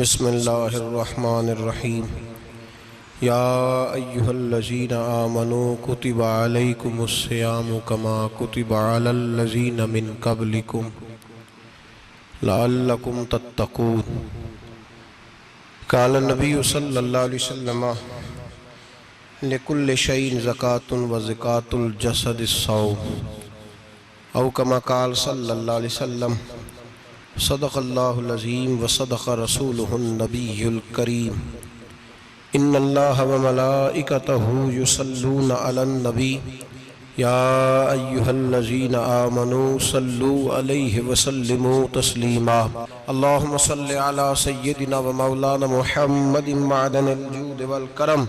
बिस्मिल्लाहिर्रहमानिर्रहीम। या अय्युहल्लज़ीना आमनू कुतिबा अलैकुमुस्सियामु कमा कुतिबा अलल्लज़ीना मिन क़ब्लिकुम लअल्लकुम तत्तक़ून। क़ाल नबी सल्लल्लाहु अलैहि वसल्लम लिकुल्लि शैइन ज़कातुन व ज़कातुल जसदिस्सौम औ कमा क़ाल सल्लल्लाहु अलैहि वसल्लम सदक़ल्लाहुल अज़ीम व सदक़ रसूलुहुन नबियुल करीम। इन्नल्लाह व मलाइकतहु युसल्लूना अलन नबी या अय्युहल्लज़ीना आमनू सल्लू अलैहि व सल्लिमू तस्लीमा। अल्लाहुम्मा सल्लि अला सय्यिदिना व मौलाना मुहम्मदिन मअदनिल जूद वल करम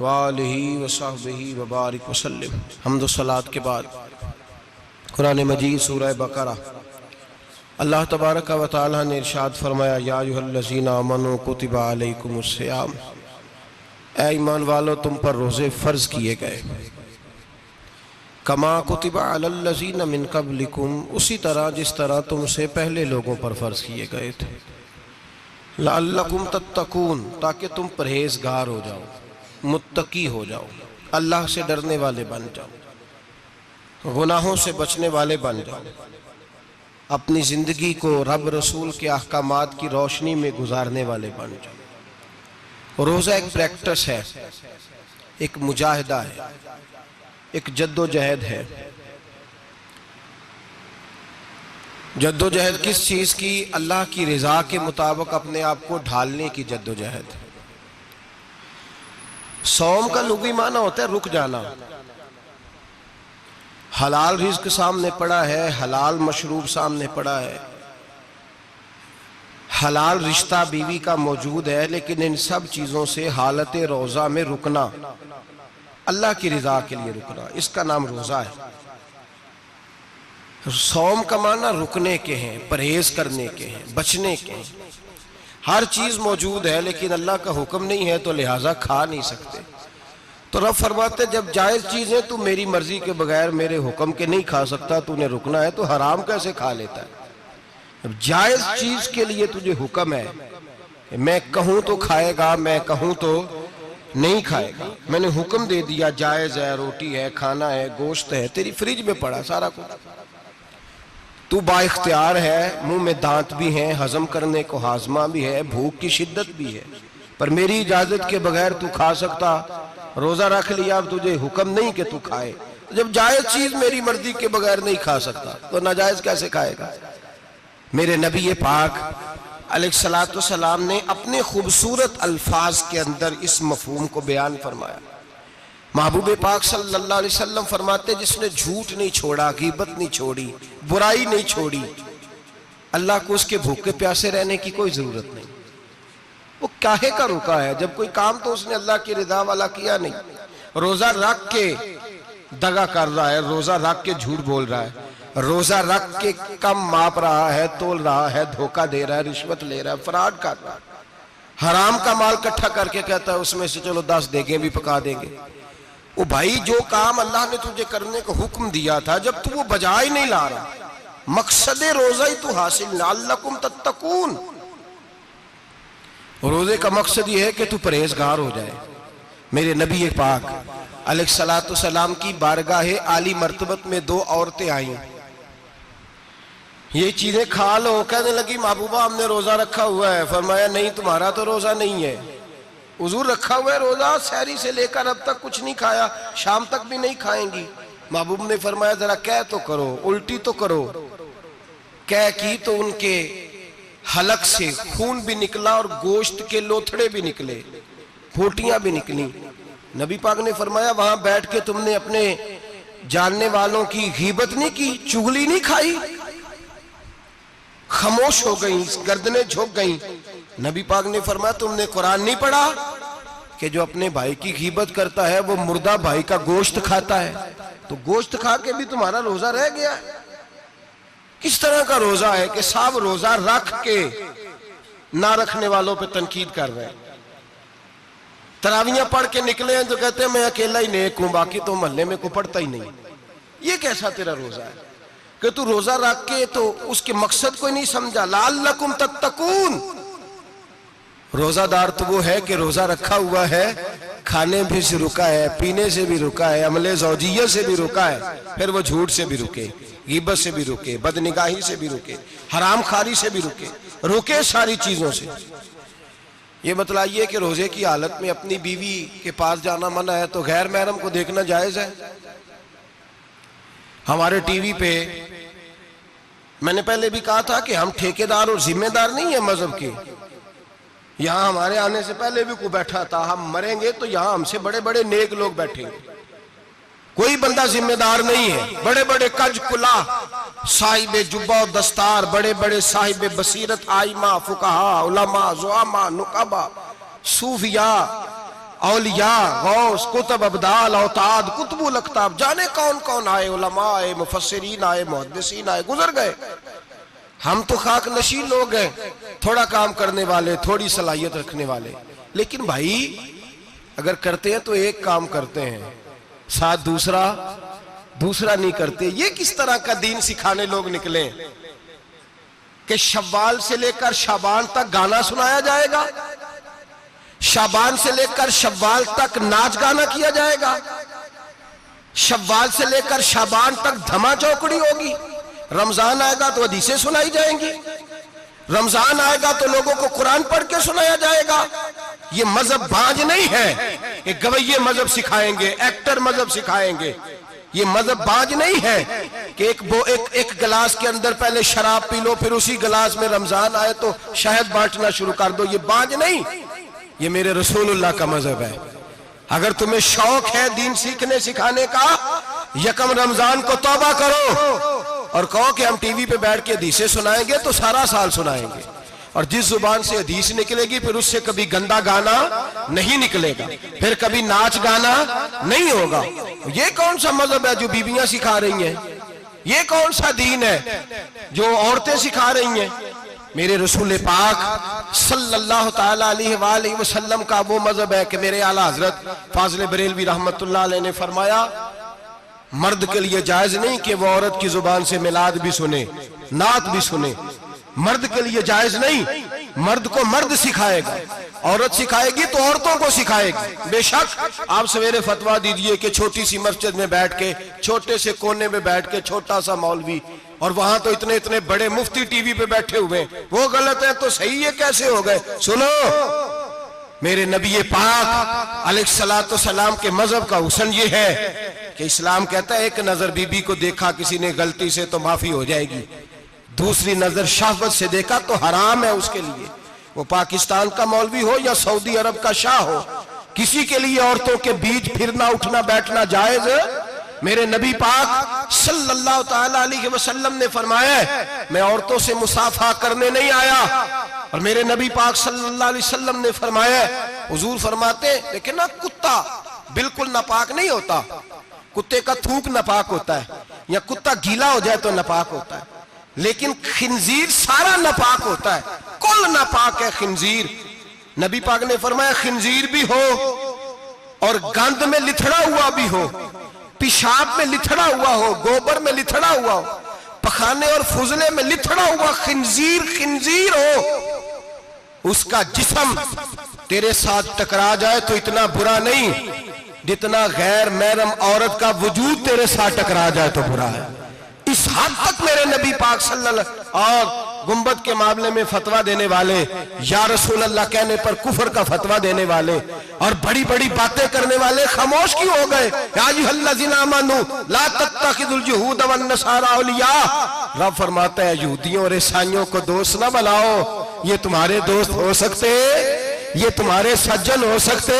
व आलिहि व सहबिहि व बारिक व सल्लिम। हम्द व सलात के बाद कुरान मजीद सूरह बकरा अल्लाह तबारक व तआला ने इरशाद फरमाया, या अय्युहल्लज़ीना आमनू कुतिबा अलैकुमुस्सियाम, ऐ ईमान वालो तुम पर रोज़े फ़र्ज़ किए गए। कमा कुतिबा अलल्लज़ीना मिन क़ब्लिकुम, उसी तरह जिस तरह तुमसे पहले लोगों पर फ़र्ज़ किए गए थे। लअल्लकुम तत्तक़ून, ताकि तुम परहेज़गार हो जाओ, मुत्तकी हो जाओ, अल्लाह से डरने वाले बन जाओ, गुनाहों से बचने वाले बन जाओ, अपनी ज़िंदगी को रब रसूल के अहकामात की रोशनी में गुजारने वाले बन जाओ। रोज़ा एक प्रैक्टिस है, एक मुजाहिदा है, एक जद्दोजहद है। जद्दोजहद किस चीज़ की? अल्लाह की रज़ा के मुताबिक अपने आप को ढालने की जद्दोजहद। सौम का लुग़वी माना होता है रुक जाना। हलाल रिज़्क सामने पड़ा है, हलाल मशरूब सामने पड़ा है, हलाल रिश्ता बीवी का मौजूद है, लेकिन इन सब चीज़ों से हालत रोज़ा में रुकना, अल्लाह की रज़ा के लिए रुकना, इसका नाम रोज़ा है। सौम का माना रुकने के हैं, परहेज करने के हैं, बचने के हैं। हर चीज़ मौजूद है लेकिन अल्लाह का हुक्म नहीं है तो लिहाजा खा नहीं सकते। तो रब फरमाते जब जायज़ चीज़ें तू मेरी मर्जी के बगैर मेरे हुक्म के नहीं खा सकता, तूने रुकना है, तो हराम कैसे खा लेता है? अब जायज़ चीज़ के लिए तुझे हुक्म है, मैं कहूँ तो खाएगा, मैं कहूँ तो नहीं खाएगा। मैंने हुक्म दे दिया, जायज़ है, रोटी है, खाना है, गोश्त है, तेरी फ्रिज में पड़ा सारा कुछ, तू बाइख्तियार है, मुंह में दांत भी हैं, हजम करने को हाजमा भी है, भूख की शिद्दत भी है, पर मेरी इजाज़त के बगैर तू खा सकता? रोज़ा रख लिया, अब तुझे हुक्म नहीं कि तू खाए। जब जायज़ चीज़ मेरी मर्जी के बगैर नहीं खा सकता तो नाजायज़ कैसे खाएगा? मेरे नबी पाक अलैहिस्सलातु वस्सलाम ने अपने खूबसूरत अल्फाज के अंदर इस मफहूम को बयान फरमाया। महबूब पाक सल्लल्लाहु अलैहि वसल्लम फरमाते, जिसने झूठ नहीं छोड़ा, गीबत नहीं छोड़ी, बुराई नहीं छोड़ी, अल्लाह को उसके भूखे प्यासे रहने की कोई ज़रूरत नहीं। वो काहे का रुका है? जब कोई काम तो उसने अल्लाह की रिदा वाला किया नहीं। रोज़ा रख के दगा कर रहा है, रोज़ा रख के झूठ बोल रहा है, रोज़ा रख के कम माप रहा है, तोल रहा है, धोखा दे रहा है, रिश्वत ले रहा है, फ्रॉड कर रहा है, हराम का माल इकट्ठा करके कहता है उसमें से चलो 10 देगे भी पका देंगे। वो भाई जो काम अल्लाह ने तुझे करने का हुक्म दिया था, जब तू वो बजा ही नहीं ला रहा, मकसद रोज़ा ही तू हासिल ना, लअल्लकुम तत्तकून। रोज़े का मकसद ये है कि तू परहेजगार हो जाए। मेरे नबी पाक अलैहिस्सलातु वस्सलाम की बारगाह आली मर्तबत में 2 औरतें आईं। ये चीजें खा लो, कहने लगी महबूबा हमने रोज़ा रखा हुआ है। फरमाया नहीं, तुम्हारा तो रोज़ा नहीं है, हुजूर रखा हुआ है रोज़ा, सहरी से लेकर अब तक कुछ नहीं खाया, शाम तक भी नहीं खाएंगी। महबूब ने फरमाया जरा कह तो करो, उल्टी तो करो। कह की तो उनके हलक से खून भी निकला और गोश्त के लोथड़े भी निकले, फोटियां भी निकली। नबी पाक ने फरमाया वहां बैठ के तुमने अपने जानने वालों की गीबत नहीं की, चुगली नहीं खाई? खामोश हो गई, गर्दनें झुक गई। नबी पाक ने फरमाया तुमने कुरान नहीं पढ़ा कि जो अपने भाई की गीबत करता है वो मुर्दा भाई का गोश्त खाता है? तो गोश्त खा के भी तुम्हारा रोज़ा रह गया। किस तरह का रोज़ा है कि सब रोज़ा रख के ना रखने वालों पे तनकीद कर रहे हैं। तरावियां पढ़ के निकले हैं तो कहते हैं मैं अकेला ही नेक हूं, बाकी तो मोहल्ले में को पढ़ता ही नहीं। ये कैसा तेरा रोज़ा है कि तू रोज़ा रख के तो उसके मकसद को नहीं समझा? लअल्लकुम तत्तकून, रोजादार तो वो है कि रोजा रखा हुआ है, खाने भी से रुका है, पीने से भी रुका है, अमले ज़ौजिय्या से भी रुका है, फिर वो झूठ से भी रुके, गीबत से भी रुके, बदनिगाही से भी रुके, हराम खारी से भी रुके सारी चीजों से। ये बतलाइए कि रोजे की हालत में अपनी बीवी के पास जाना मना है तो गैर महरम को देखना जायज है? हमारे टीवी पे मैंने पहले भी कहा था कि हम ठेकेदार और जिम्मेदार नहीं है मजहब के। यहां हमारे आने से पहले भी कोई बैठा था, हम मरेंगे तो यहां हमसे बड़े बड़े नेक लोग बैठेंगे, कोई बंदा जिम्मेदार नहीं है। बड़े बड़े कज कुला साहिब जुब्बा और दस्तार, बड़े बड़े साहिब बसीरत, आइमा, फुकाहा, उलमा, जुआमा, नुकाबा, सूफिया, औलिया, गौस, कुतुब, अब्दाल, औताद, कुतुबुल अख्ताब, जाने कौन कौन आए, उलमा आए, मुफस्सिरीन आए, मुहद्दिसीन आए, गुजर गए। हम तो खाक नशीन लोग हैं, थोड़ा काम करने वाले, थोड़ी सलाहियत रखने वाले। लेकिन भाई अगर करते हैं तो एक काम करते हैं, साथ दूसरा नहीं करते। ये किस तरह का दीन सिखाने लोग निकले कि शव्वाल से लेकर शाबान तक गाना सुनाया जाएगा, शाबान से लेकर शव्वाल तक नाच गाना किया जाएगा, शव्वाल से लेकर शाबान तक धमा चौकड़ी होगी, रमजान आएगा तो हदीसें सुनाई जाएंगी, रमजान आएगा तो लोगों को कुरान पढ़ के सुनाया जाएगा। ये मजहब बाज नहीं है, एक गवैये मजहब सिखाएंगे, एक्टर मजहब सिखाएंगे। ये मजहब बाज नहीं है कि एक गिलास के अंदर पहले शराब पी लो, फिर उसी गिलास में रमजान आए तो शहद बांटना शुरू कर दो। ये बाज नहीं, ये मेरे रसूलुल्लाह का मजहब है। अगर तुम्हें शौक है दीन सीखने सिखाने का, यकम रमजान को तौबा करो और कहो कि हम टीवी पे बैठ के हदीसें सुनाएंगे तो सारा साल सुनाएंगे, और जिस जुबान से हदीस निकलेगी फिर उससे कभी गंदा गाना नहीं निकलेगा, फिर कभी नाच गाना नहीं होगा। ये कौन सा मजहब है जो बीबियां सिखा रही हैं? ये कौन सा दीन है जो औरतें सिखा रही हैं? मेरे रसूल पाक सल्लल्लाहु ताला अलैहि वसल्लम का वो मजहब है कि मेरे आला हजरत फाजिल बरेलवी रहमतुल्लाह अलैह ने फरमाया, मर्द के लिए जायज नहीं कि वो औरत की जुबान से मिलाद भी सुने, नात भी सुने। मर्द के लिए जायज नहीं, मर्द को मर्द सिखाएगा, औरत सिखाएगी तो औरतों को सिखाएगी। बेशक आप सवेरे फतवा दीजिए कि छोटी सी मस्जिद में बैठ के, छोटे से कोने में बैठ के छोटा सा मौलवी, और वहां तो इतने इतने बड़े मुफ्ती टीवी पे बैठे हुए, वो गलत है तो सही है कैसे हो गए? सुनो, मेरे नबी पाक अलैहिस्सलातु सलाम के मजहब का हुस्न ये है कि इस्लाम कहता है एक नजर बीबी को देखा किसी ने गलती से तो माफी हो जाएगी, दूसरी नजर शहवत से देखा तो हराम है उसके लिए। वो पाकिस्तान का मौलवी हो या सऊदी अरब का शाह हो, किसी के लिए औरतों के बीच फिरना उठना बैठना जायज है? मेरे नबी पाक सल्लल्लाहु ताला अलैहि वसल्लम ने फरमाया मैं औरतों से मुसाफा करने नहीं आया, और मेरे नबी पाक सल्लल्लाहु अलैहि वसल्लम ने फरमाया, हुजूर फरमाते लेकिन ना कुत्ता बिल्कुल नापाक नहीं होता, कुत्ते का थूक नापाक होता है, या कुत्ता गीला हो जाए तो नापाक होता है, लेकिन खिंजीर सारा नापाक होता है, कुल नापाक है खिंजीर। नबी पाक ने फरमाया खिंजीर भी हो और गंद में लिथड़ा हुआ भी हो, पेशाब में लिथड़ा हुआ हो, गोबर में लिथड़ा हुआ हो, पखाने और फुजले में लिथड़ा हुआ खिंजीर खिंजीर हो, उसका जिस्म तेरे साथ टकरा जाए तो इतना बुरा नहीं जितना गैर महरम औरत का वजूद तेरे साथ टकरा जाए तो बुरा है। इस हद तक मेरे नबी पाक सल्लल्लाहु और गुंबद के मामले में फतवा देने वाले, या रसूल अल्लाह कहने पर कुफर का फतवा देने वाले और बड़ी बड़ी बातें करने वाले खामोश क्यों हो गए? ला तत्तखिजुल यहूद वन नसारा औलिया। रब फरमाता है यहूदियों और ईसाइयों को दोस्त ना बनाओ, ये तुम्हारे दोस्त हो सकते, ये तुम्हारे सज्जन हो सकते।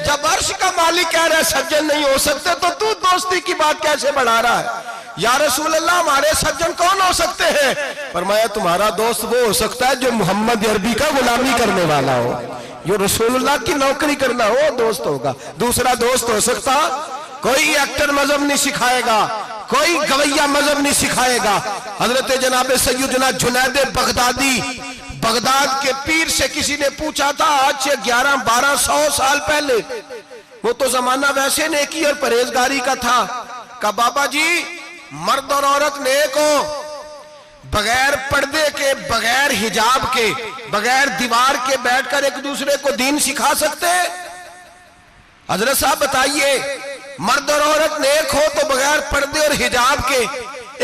जब अर्श का मालिक कह रहा है सज्जन नहीं हो सकते तो तू दोस्ती की बात कैसे बढ़ा रहा है? या रसूल अल्लाह हमारे सज्जन कौन हो सकते हैं? फरमाया तुम्हारा दोस्त वो हो सकता है जो मोहम्मद अरबी का गुलामी करने वाला हो, जो रसूलुल्लाह की नौकरी करना हो दोस्त होगा। दूसरा दोस्त हो सकता? कोई एक्टर मजहब नहीं सिखाएगा, कोई गवैया मजहब नहीं सिखाएगा। हजरत जनाब सैयदना जुनैद बगदादी, बगदाद के पीर से किसी ने पूछा था आज से 1100-1200 साल पहले, वो तो जमाना वैसे नेकी और परहेजगारी का था, कहा बाबा जी मर्द और औरत नेक हो, बगैर पर्दे के, बगैर हिजाब के, बगैर दीवार के बैठकर एक दूसरे को दीन सिखा सकते हैं? हजरत साहब बताइए, मर्द और औरत नेक हो तो बगैर पर्दे और हिजाब के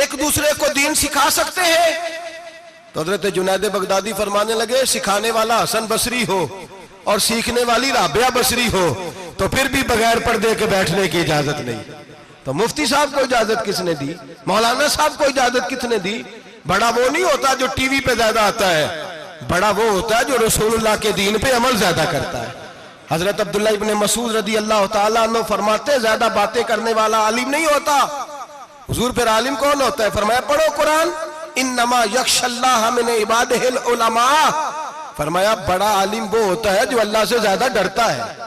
एक दूसरे को दीन सिखा सकते हैं? तो हजरत जुनैद बगदादी फरमाने लगे, सिखाने वाला हसन बसरी हो और सीखने वाली राबिया बसरी हो तो फिर भी बगैर पर्दे के बैठने की इजाजत नहीं। तो मुफ्ती साहब को इजाजत किसने दी? मौलाना साहब को इजाजत किसने दी? बड़ा वो नहीं होता जो टीवी पे ज्यादा आता है, बड़ा वो होता है जो रसूलुल्लाह के दीन पे अमल ज्यादा करता है। हजरत अब्दुल्लाह इब्ने मसूद रदी अल्लाह ताला अन्हु फरमाते, ज्यादा बातें करने वाला आलिम नहीं होता। हुजूर फिर आलिम कौन होता है? फरमाया पढ़ो कुरान, इन्नमा यख्शल्लाह मिन इबादिहिल उलमा। फरमाया बड़ा आलिम वो होता है जो अल्लाह से ज्यादा डरता है।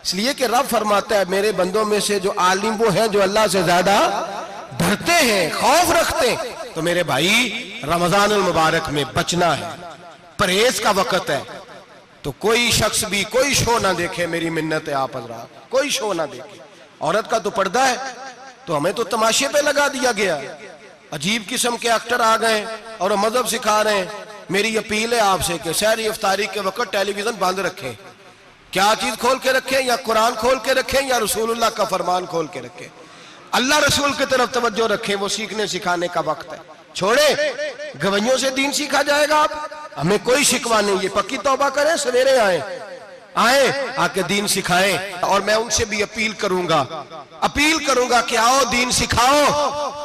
इसलिए कि रब फरमाता है, मेरे बंदों में से जो आलिम वो हैं जो अल्लाह से ज्यादा डरते हैं, खौफ रखते हैं। तो मेरे भाई, रमजान मुबारक में बचना है, परहेज का वक्त है। तो कोई शख्स भी कोई शो ना देखे, मेरी मिन्नत है आप हजरात, कोई शो ना देखे। औरत का तो पर्दा है, तो हमें तो तमाशे पे लगा दिया गया। अजीब किस्म के एक्टर आ गए और मजहब सिखा रहे हैं। मेरी अपील है आपसे कि सहरी इफ्तारी के वक्त टेलीविजन बंद रखें। क्या चीज खोल के रखें? या कुरान खोल के रखें या रसूलुल्लाह का फरमान खोल के रखें। अल्लाह रसूल की तरफ तवज्जो रखें, वो सीखने सिखाने का वक्त है। छोड़े गवैयों से दीन सीखा जाएगा। आप हमें कोई शिकवा नहीं, ये पक्की तौबा करें, सवेरे आए आके दीन सिखाएं। और मैं उनसे भी अपील करूंगा कि आओ दीन सिखाओ।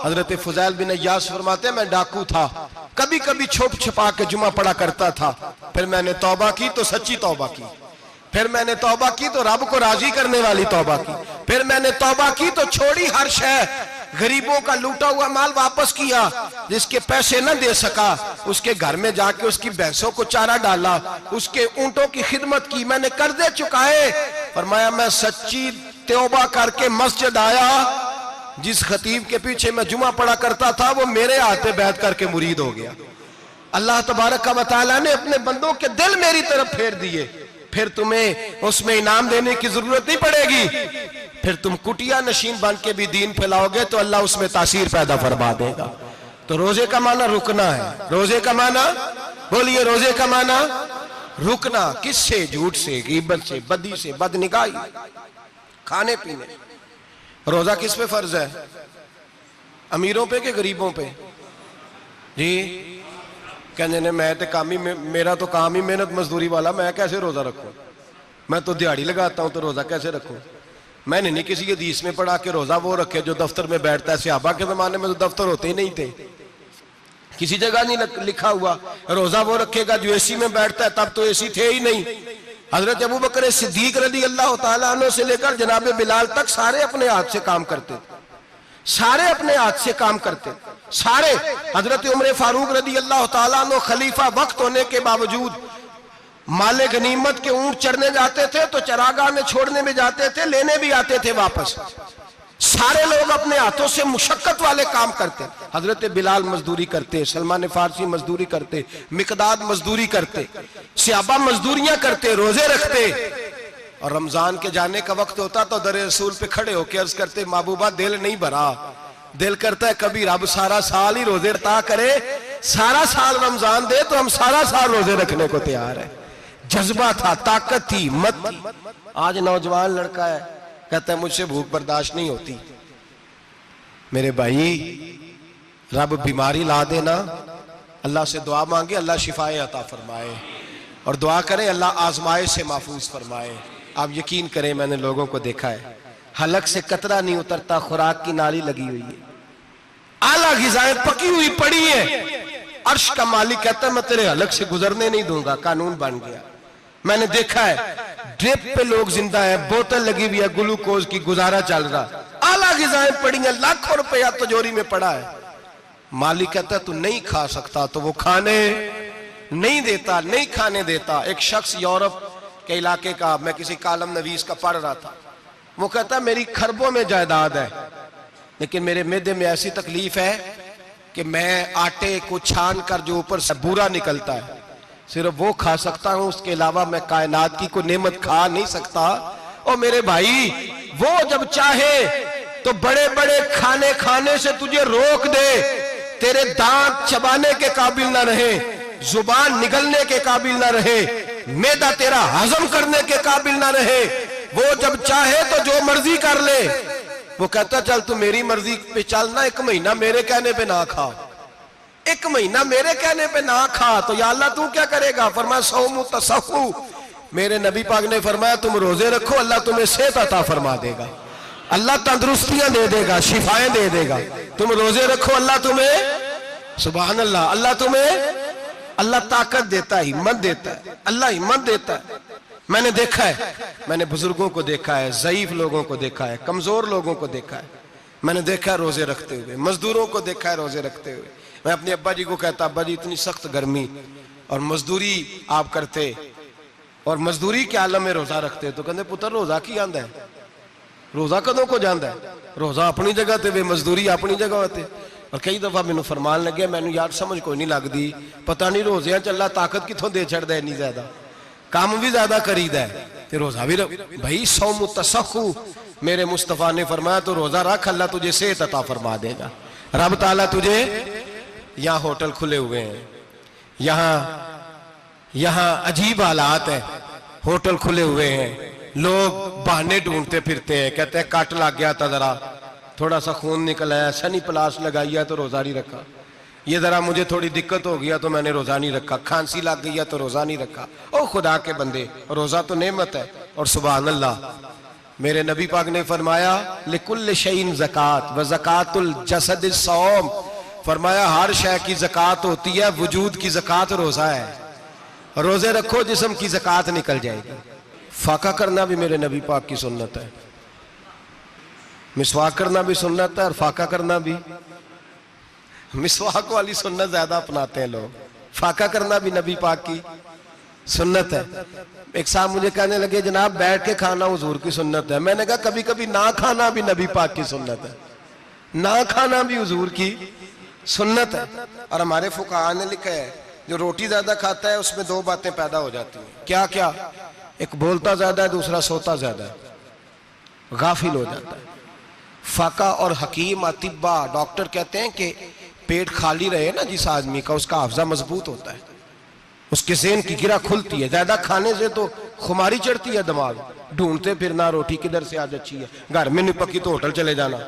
हजरत फुजैल बिन अय्यास फरमाते, मैं डाकू था, कभी कभी छुप छुपा के जुमा पढ़ा करता था, फिर मैंने तौबा की तो सच्ची तौबा की, फिर मैंने तौबा की तो रब को राजी करने वाली तौबा की, फिर मैंने तौबा की तो छोड़ी हर शय, गरीबों का लूटा हुआ माल वापस किया, जिसके पैसे न दे सका उसके घर में जाके उसकी भैंसों को चारा डाला, उसके ऊंटों की खिदमत की, मैंने कर्जे चुकाए। फरमाया मैं सच्ची तौबा करके मस्जिद आया, जिस खतीब के पीछे मैं जुमा पढ़ा करता था वो मेरे हाथ पे बैठ करके मुरीद हो गया। अल्लाह तबारक व तआला ने अपने बंदों के दिल मेरी तरफ फेर दिए। फिर तुम्हें उसमें इनाम देने की जरूरत नहीं पड़ेगी, फिर तुम कुटिया नशीन बन के भी दीन फैलाओगे तो अल्लाह उसमें तासीर पैदा फरमा देगा। तो रोजे का माना रुकना है। रोजे का माना बोलिए, रोजे का माना रुकना। किससे? झूठ से, गीबत से, बदी से, बदनिगाही, खाने पीने। रोजा किस पे फर्ज है? अमीरों पे कि गरीबों पे? जी कहने ने मैं तो काम ही, मेरा तो काम ही मेहनत मजदूरी वाला, मैं कैसे रोजा रखूं? मैं तो दिहाड़ी लगाता हूं तो रोजा कैसे रखूं? मैंने नहीं किसी हदीस में पढ़ा कि रोजा वो रखे जो दफ्तर में बैठता है। सहाबा के जमाने में तो दफ्तर होते ही नहीं थे, किसी जगह नहीं लिखा हुआ रोजा वो रखेगा जो एसी में बैठता है, तब तो एसी थे ही नहीं। हजरत अबू बकर सिद्दीक रज़ी अल्लाह ताला अन्हु से लेकर जनाब बिलाल तक सारे अपने हाथ से काम करते, सारे अपने हाथ से काम करते, सारे। हजरत उमर फारूक रज़ी अल्लाह ताला अन्हु खलीफा वक्त होने के बावजूद माले गनीमत के ऊंट चढ़ने जाते थे तो चरागाह में छोड़ने में जाते थे, लेने भी आते थे वापस। सारे लोग अपने हाथों से मुशक्कत वाले काम करते। हजरत बिलाल मजदूरी करते, सलमान फारसी मजदूरी करते, मिकदाद मजदूरी करते, सहाबा मजदूरियां करते, रोजे रखते। और रमजान के जाने का वक्त होता तो दर रसूल पे खड़े होकर अर्ज करते, महबूबा दिल नहीं भरा, दिल करता है कभी रब सारा साल ही रोजे रखता करे, सारा साल रमजान दे तो हम सारा साल रोजे रखने को तैयार है। जज्बा था, ताकत थी, हिम्मत थी। आज नौजवान लड़का है, कहता है मुझसे भूख बर्दाश्त नहीं होती। मेरे भाई, रब बीमारी ला देना, अल्लाह से दुआ मांगे, अल्लाह शिफाए अता फरमाए, और दुआ करें अल्लाह आजमाए से महफूज फरमाए। आप यकीन करें, मैंने लोगों को देखा है, हलक से कतरा नहीं उतरता, खुराक की नाली लगी हुई है, आला ग़िज़ाएं पकी हुई पड़ी है। अर्श का मालिक कहता है मैं तेरे हलक से गुजरने नहीं दूंगा, कानून बन गया। मैंने देखा है ड्रिप पे लोग जिंदा है, बोतल लगी हुई है ग्लूकोज की, गुजारा चल रहा, आला ग़िज़ाएं पड़ी है, लाखों रुपया तिजोरी में पड़ा है। मालिक कहता है तू नहीं खा सकता, तो वो खाने नहीं देता, नहीं खाने देता। एक शख्स यूरोप के इलाके का, मैं किसी कालम नवीस का पढ़ रहा था, वो कहता मेरी खरबों में जायदाद है, लेकिन मेरे मैदे में ऐसी तकलीफ है कि मैं आटे को छान कर जो ऊपर से बूरा निकलता है सिर्फ वो खा सकता हूं, उसके अलावा मैं कायनात की कोई नेमत खा नहीं सकता। और मेरे भाई, वो जब चाहे तो बड़े बड़े खाने खाने से तुझे रोक दे, तेरे दांत चबाने के काबिल ना रहे, जुबान निगलने के काबिल ना रहे, मैदा तेरा हजम करने के काबिल ना रहे, वो जब चाहे तो जो मर्जी कर ले। वो कहता चल तू मेरी मर्जी पे चल ना, 1 महीना मेरे कहने पे ना खा, 1 महीना मेरे कहने पे ना खा, तो या अल्लाह तू क्या करेगा? फरमाया सौमु तसहु, मेरे नबी पाक ने फरमाया तुम रोजे रखो, अल्लाह तुम्हें सेहत अता फरमा देगा, अल्लाह तंदुरुस्तियां दे देगा, शिफाएं दे देगा। तुम रोजे रखो, अल्लाह तुम्हें, सुभान अल्लाह, अल्लाह तुम्हें, अल्लाह ताकत देता है, हिम्मत देता है, अल्लाह हिम्मत देता है। मैंने देखा है, मैंने बुजुर्गों को देखा है, ज़ईफ लोगों को देखा है, कमजोर लोगों को देखा है, मैंने देखा है रोजे रखते हुए, मजदूरों को देखा है रोजे रखते हुए। मैं अपने अब्बा जी को कहता, अब्बा जी इतनी सख्त गर्मी और मजदूरी आप करते और मजदूरी के आलम में रोजा रखते, तो कहते पुत्र रोजा की आंदा है, रोजा कदों को जाता है, रोजा अपनी जगह ते वे मजदूरी अपनी जगह होते। और कई दफा मैनू फरमान लगे, मैनू यार समझ कोई नहीं लगती, पता नहीं रोजिया चला ताकत कितों दे छड़दा इन्नी ज्यादा, काम भी ज्यादा करीदा है ते रोजा भी भाई सौमु तसहु, मेरे मुस्तफा ने फरमाया तो रोजा रख, अल्लाह तुझे सेहत अता फरमा देगा। रब ताला तुझे, यहाँ होटल खुले हुए हैं, यहाँ अजीब हालात है, होटल खुले हुए हैं, लोग बहाने ढूंढते फिरते हैं, कहते हैं कट लग गया था, जरा थोड़ा सा खून निकल आया, सनी प्लास लगाई है तो रोजा नहीं रखा, ये जरा मुझे थोड़ी दिक्कत हो गया तो मैंने रोजा नहीं रखा, खांसी लग गई है तो रोजा नहीं रखा। ओ खुदा के बंदे, रोजा तो नेमत है। और सुभान अल्लाह, मेरे नबी पाक ने फरमाया लिकुल्ल शैइन ज़कात व ज़कातुल जसद सौम, फरमाया हर शय की ज़कात होती है, वजूद की ज़कात रोजा है, रोजे रखो जिस्म की ज़कात निकल जाएगी। फाका करना भी मेरे नबी पाक की सुन्नत है, मिसवाक करना भी सुन्नत है और फाका करना भी। मिसवाक वाली सुन्नत ज्यादा अपनाते हैं लोग, फाका करना भी नबी पाक की सुन्नत है। एक साहब मुझे कहने लगे जनाब बैठ के खाना हुजूर की सुन्नत है, मैंने कहा कभी कभी ना खाना भी नबी पाक की सुन्नत है, ना खाना भी हुजूर की सुन्नत है। और हमारे फुकाहा ने लिखा है जो रोटी ज्यादा खाता है उसमें 2 बातें पैदा हो जाती हैं, क्या क्या? एक बोलता ज्यादा है, दूसरा सोता ज्यादा है, गाफिल हो जाता है। फाका और हकीम अतिब्बा, डॉक्टर कहते हैं कि पेट खाली रहे ना जिस आदमी का, उसका हाफजा मजबूत होता है, उसके ज़हन की गिरा खुलती है। ज्यादा खाने से तो खुमारी चढ़ती है, दिमाग ढूंढते फिरना, रोटी किधर से आज अच्छी है, घर में नहीं पकी तो होटल चले जाना,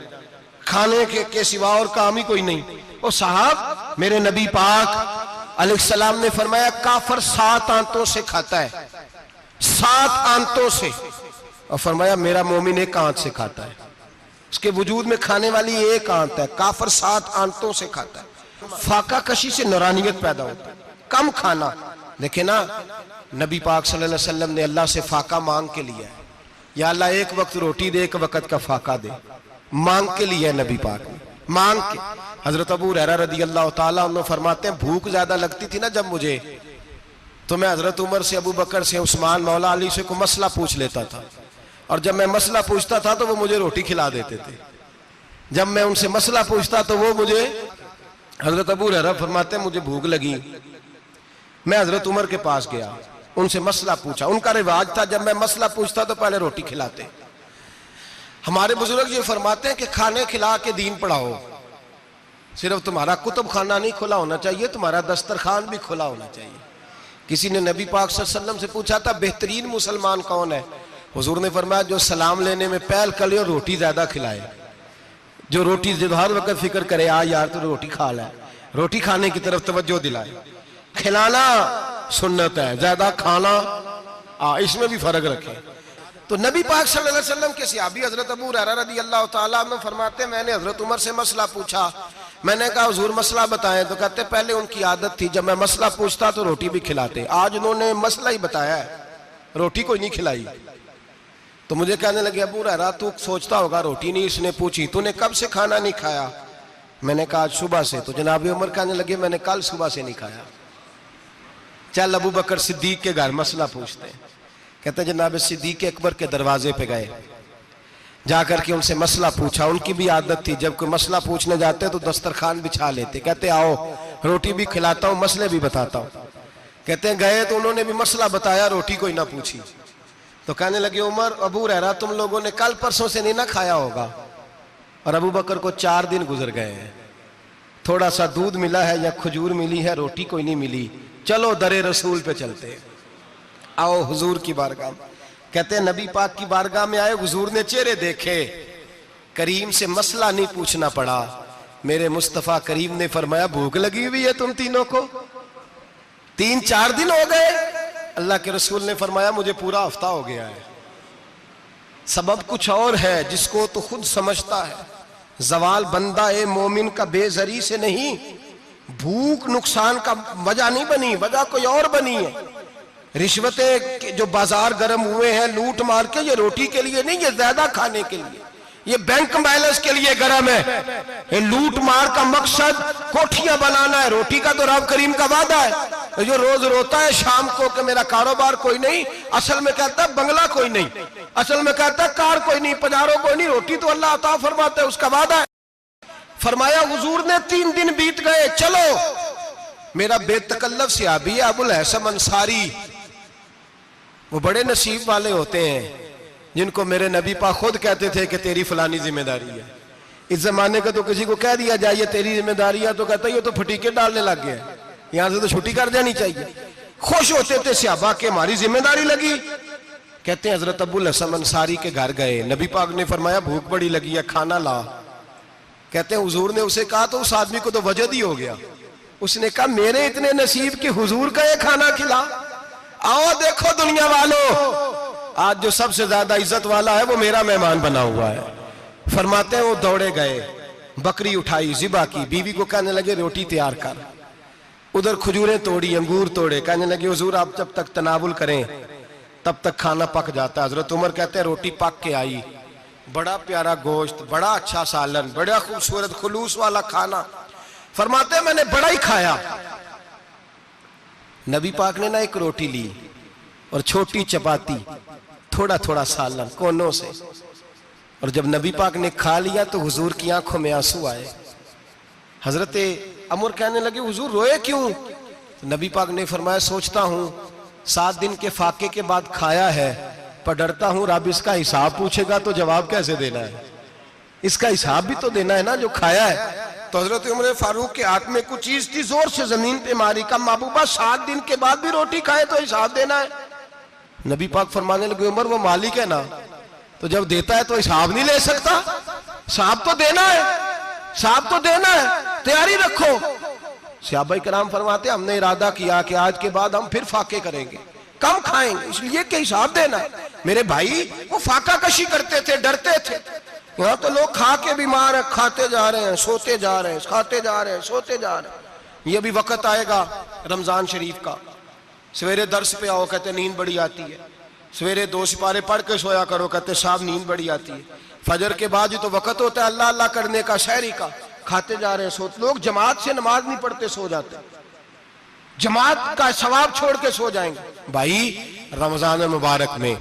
खाने के सिवा और काम ही कोई नहीं। ओ साहब, मेरे नबी पाक अलैहिस्सलाम ने फरमाया काफर 7 आंतों से खाता है, 7 आंतों से, और फरमाया मेरा मोमिन 1 आंत से खाता है, उसके वजूद में खाने वाली 1 आंत है, काफर 7 आंतों से खाता है। फाका कशी से नूरानियत पैदा होता है, कम खाना। देखे ना, नबी पाक सल्लल्लाहु अलैहि वसल्लम ने अल्लाह से फाका मांग के लिया है, या अल्लाह 1 वक्त रोटी दे, 1 वक्त का फाका दे, मांग के लिया है नबी पाक ने, मांग के। हजरत अबू हुरैरा रदी अल्लाह ताला अन्हु फरमाते हैं भूख ज्यादा लगती थी ना जब मुझे, तो मैं हजरत उमर से, अबू बकर से, उस्मान, मौला अली से को मसला पूछ लेता था, और जब मैं मसला पूछता था तो वो मुझे रोटी खिला देते थे। जब मैं उनसे मसला पूछता तो वो मुझे, हजरत अबू हुरैरा फरमाते हैं मुझे भूख लगी, मैं हजरत उमर के पास गया, उनसे मसला पूछा। उनका रिवाज था जब मैं मसला पूछता तो पहले रोटी खिलाते। हमारे बुजुर्ग ये फरमाते हैं कि खाने खिला के दीन पढ़ाओ, सिर्फ तुम्हारा कुतुब खाना नहीं खुला होना चाहिए, तुम्हारा दस्तरखान भी खुला होना चाहिए। किसी ने नबी पाक सल्लल्लाहु अलैहि वसल्लम से पूछा था बेहतरीन मुसलमान कौन है? हुजूर ने फरमाया जो सलाम लेने में पहल करे और रोटी ज्यादा खिलाए, जो रोटी जो हर वक्त फिक्र करे आ यार तो रोटी खा ले, रोटी खाने की तरफ तवज्जो दिलाए। खिलाना सुन्नत है, ज्यादा खाना इसमें भी फर्क रखे। तो नबी पाक सल्लल्लाहु अलैहि वसल्लम के सहाबी हजरत अबू हुरैरा रज़ी अल्लाह ताला अन्हु फरमाते मैंने हजरत उमर से मसला पूछा, मैंने कहा हुजूर मसला बताएं, तो कहते पहले उनकी आदत थी जब मैं मसला पूछता तो रोटी भी खिलाते, आज उन्होंने मसला ही बताया है, रोटी कोई नहीं खिलाई। तो मुझे कहने लगे अबू हुरैरा तू सोचता होगा रोटी नहीं इसने पूछी, तूने कब से खाना नहीं खाया? मैंने कहा आज सुबह से। तो जनाब उमर कहने लगे मैंने कल सुबह से नहीं खाया। चल अबू बकर सिद्दीक के घर मसला पूछते हैं। कहते जनाब सिद्दीक अकबर के दरवाजे पे गए, जाकर के उनसे मसला पूछा। उनकी भी आदत थी जब कोई मसला पूछने जाते तो दस्तरखान बिछा लेते, कहते आओ रोटी भी खिलाता हूँ मसले भी बताता हूँ। कहते हैं गए तो उन्होंने भी मसला बताया, रोटी कोई ना पूछी। तो कहने लगे उमर अबू हुरैरा तुम लोगों ने कल परसों से नहीं ना खाया होगा। और अबू बकर को 4 दिन गुजर गए हैं, थोड़ा सा दूध मिला है या खजूर मिली है, रोटी कोई नहीं मिली, चलो दरे रसूल पे चलते हैं, आओ हुजूर की बारगाह। कहते हैं नबी पाक की बारगाह में आए, हुजूर ने चेहरे देखे, करीम से मसला नहीं पूछना पड़ा। मेरे मुस्तफा करीम ने फरमाया भूख लगी हुई है तुम तीनों को, 3-4 दिन हो गए। अल्लाह के रसूल ने फरमाया मुझे पूरा हफ्ता हो गया है। सबब कुछ और है जिसको तो खुद समझता है। जवाल बंदा ए मोमिन का बेजरी से नहीं, भूख नुकसान का वजह नहीं बनी, वजह कोई और बनी है। रिश्वतें जो बाजार गर्म हुए हैं लूट मार के, ये रोटी के लिए नहीं, ये ज्यादा खाने के लिए, ये बैंक बैलेंस के लिए गर्म है। ये लूट मार का मकसद कोठियां बनाना है, रोटी का तो रब करीम का वादा है। जो रोज रोता है शाम को कि मेरा कारोबार कोई नहीं, असल में कहता है बंगला कोई नहीं, असल में कहता है कार कोई नहीं, पजारो कोई नहीं, रोटी तो अल्लाह अता फरमाता है, उसका वादा है। फरमाया हुजूर ने 3 दिन बीत गए, चलो। मेरा बेतकल्लफ सहाबी है अबुल हसन अंसारी, वो बड़े नसीब वाले होते हैं जिनको मेरे नबी पाक खुद कहते थे कि तेरी फलानी जिम्मेदारी है। इस जमाने का तो किसी को कह दिया जाए ये तेरी जिम्मेदारी है तो कहता है ये तो फटीके डालने लग गया, यहां से तो छुट्टी कर जानी चाहिए। खुश होते थे सहाबा के हमारी जिम्मेदारी लगी। कहते हैं हजरत अबुल हसन अंसारी के घर गए, नबी पाक ने फरमाया भूख बड़ी लगी है, खाना ला। कहते हैं हुजूर ने उसे कहा तो उस आदमी को तो वजद ही हो गया। उसने कहा मेरे इतने नसीब कि हुजूर का ये खाना खिला। आओ देखो दुनिया वालों, आज जो सबसे ज्यादा इज्जत वाला है वो मेरा मेहमान बना हुआ है। फरमाते हैं वो दौड़े गए, बकरी उठाई, जिबा की, बीवी को कहने लगे रोटी तैयार कर। उधर खजूरें तोड़ी, अंगूर तोड़े, कहने लगे हुजूर आप जब तक तनावुल करें तब तक खाना पक जाता है। हजरत उमर कहते हैं रोटी पक के आई, बड़ा प्यारा गोश्त, बड़ा अच्छा सालन, बड़ा खूबसूरत खुलूस वाला खाना। फरमाते हैं मैंने बड़ा ही खाया। नबी पाक ने ना एक रोटी ली और छोटी चपाती, थोड़ा थोड़ा सालन कोनों से, और जब नबी पाक ने खा लिया तो हुजूर की आंखों में आंसू आए। हजरत अमर कहने लगे हुजूर रोए क्यों? तो नबी पाक ने फरमाया सोचता हूं 7 दिन के फाके के बाद खाया है, पर डरता हूं रब इसका हिसाब पूछेगा तो जवाब कैसे देना है, इसका हिसाब भी तो देना है ना जो खाया है। तो हजरत उमर फारूक के हाथ में कुछ चीज थी, जोर से जमीन पे मारी, का महबूबा 7 दिन के बाद भी रोटी खाए तो हिसाब देना है। नबी पाक फरमाने लगे उमर वो मालिक है ना, तो जब देता है तो हिसाब नहीं ले सकता, हिसाब तो देना है, हिसाब तो देना है, तैयारी रखो। सहाबा किराम फरमाते हमने इरादा किया कि आज के बाद हम फिर फाके करेंगे, कम खाएंगे, इसलिए कि हिसाब देना है। मेरे भाई वो फाका कशी करते थे, डरते थे। यहाँ तो लोग खा के बीमार है, खाते जा रहे हैं, सोते जा रहे हैं, खाते जा रहे हैं, सोते जा रहे हैं। ये भी वक्त आएगा रमजान शरीफ का, सवेरे दर्स पे आओ कहते नींद बड़ी आती है, सवेरे 2 सिपारे पढ़ के सोया करो कहते साहब नींद बड़ी आती है। फजर के बाद ही तो वक्त होता है अल्लाह अल्लाह करने का, शहरी का, खाते जा रहे हैं, सोते। लोग जमात से नमाज नहीं पढ़ते, सो जाते, जमात का सवाब छोड़ के सो जाएंगे। भाई रमजान मुबारक में